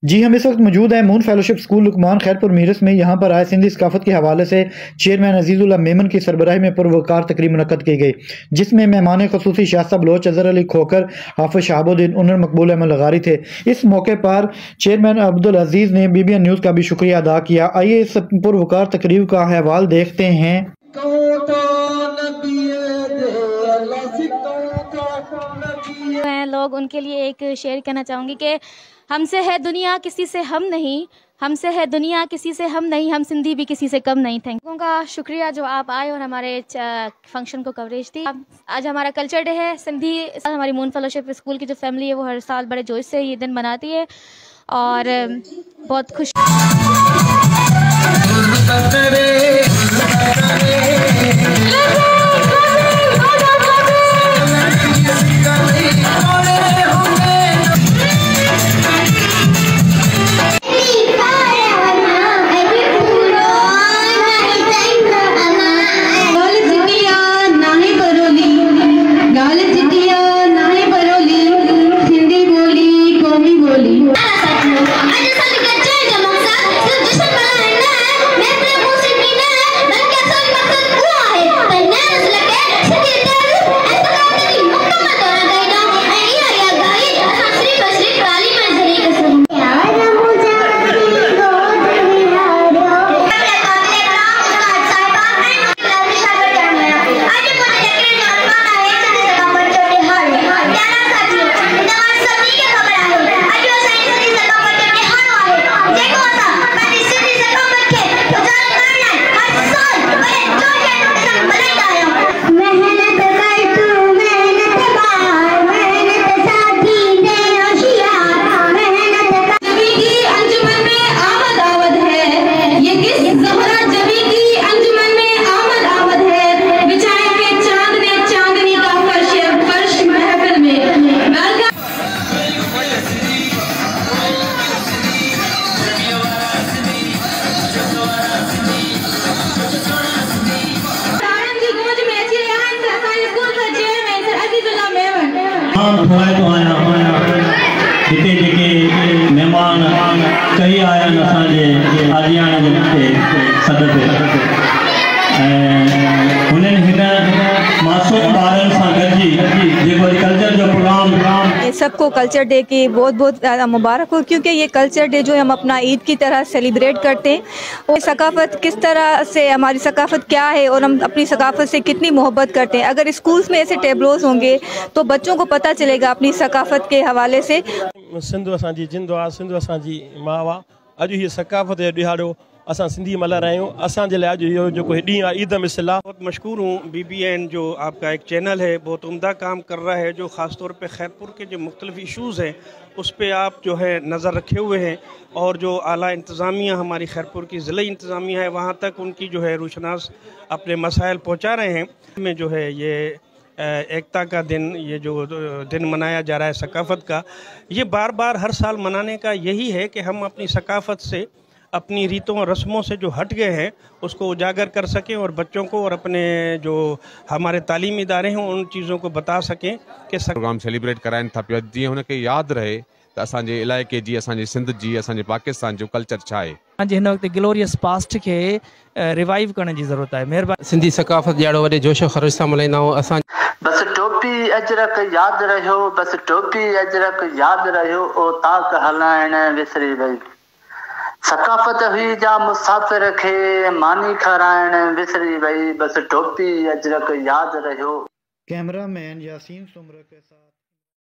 जी, हम इस वक्त मौजूद हैं moon fellowship school Luqman Khairpur Mirs में। यहाँ पर आए सिंधी सकाफत के हवाले से चेयरमैन अजीजुल्लाह मेमन की सरबराही में पुरवकार तकरीब मुनक्कद की गई, जिसमें मेहमान खसूसी शास्ता बलोच, अजहर अली खोकर, हाफिज शहाबुद्दीन, उनर मकबूल अहमद लगारी थे। इस मौके पर चेयरमैन अब्दुल अजीज ने BBN न्यूज़ का भी शुक्रिया अदा किया। आइए इस पुरवकार तकरीब का अहवाल देखते हैं। हैं लोग, उनके लिए एक शेर कहना चाहूँगी कि हमसे है दुनिया किसी से हम नहीं, हमसे है दुनिया किसी से हम नहीं, हम सिंधी भी किसी से कम नहीं। थैंक यू का शुक्रिया जो आप आए और हमारे फंक्शन को कवरेज दी। आज हमारा कल्चर डे है सिंधी। हमारी मून फेलोशिप स्कूल की जो फैमिली है वो हर साल बड़े जोश से ये दिन मनाती है और बहुत खुश। हिते जेके महिमान कई आया आहिनि असांजे आदियाणे जे सद ते ऐं हुननि हिन मासूम ॿारनि सां गॾिजी जेको कल्चर जो प्रोग्राम। सबको कल्चर डे की बहुत बहुत मुबारक हो, क्योंकि ये कल्चर डे जो है हम अपना ईद की तरह सेलिब्रेट करते हैं। वो सकाफ़त किस तरह से, हमारी सकाफ़त क्या है और हम अपनी सकाफ़त से कितनी मोहब्बत करते हैं। अगर स्कूल्स में ऐसे टेबलोज होंगे तो बच्चों को पता चलेगा अपनी सकाफ़त के हवाले से। सिंधु असांजी जिंदु आहे, सिंधु असांजी माउ आहे। अॼु हीअ सकाफ़त जो ॾिहाड़ो असां सिंधी मल्हा रहिया आहियूं। असांजे लाइ अॼु इहो जेको ॾींहुं आहे ईद मिसल आहे। बहुत मशहूर हूँ BBN जो आपका एक चैनल है, बहुत उम्दा काम कर रहा है, जो ख़ास तौर पे खैरपुर के जो मुख्तलिफ इशूज़ हैं उस पर आप जो है नज़र रखे हुए हैं और जो आला इंतज़ामिया हमारी खैरपुर की ज़िला इंतज़ामिया है वहाँ तक उनकी जो है रूशनास अपने मसाइल पहुँचा रहे हैं। में जो है ये एकता का दिन, ये जो दिन मनाया जा रहा है सकाफ़त का, ये बार बार हर साल मनाने का यही है कि हम अपनी सकाफ़त से, अपनी रीतों और रस्मों से जो हट गए हैं उसको उजागर कर सकें और बच्चों को और अपने जो हमारे तालीमी इदारे हैं उन चीज़ों को बता सकें कि प्रोग्राम सेलिब्रेट कराइनि था पिया, जीअं हुनखे यादि रहे त असांजे इलाइक़े जी, असांजे सिंध जी, असांजे पाकिस्तान जो कल्चर छा आहे। अॼु हिन वक़्तु ग्लोरियस पास्ट खे रिवाइव करण जी ज़रूरत आहे। महिरबानी। सिंधी सकाफ़त ॾियारो वॾे जोश ख़रोश सां मल्हाईंदा आहियूं असां। बस टोपी अजरक यादि रहियो, बस टोपी अजरक यादि रहियो, ओ ताक हलाइण विसरी वई। सकाफ़त हुई जा मुसाफ़िर खे मानी खाराइण विसरी वई, बस टोपी अजरक यादि रहियो। कैमरामैन यासीन सुमर के साथ।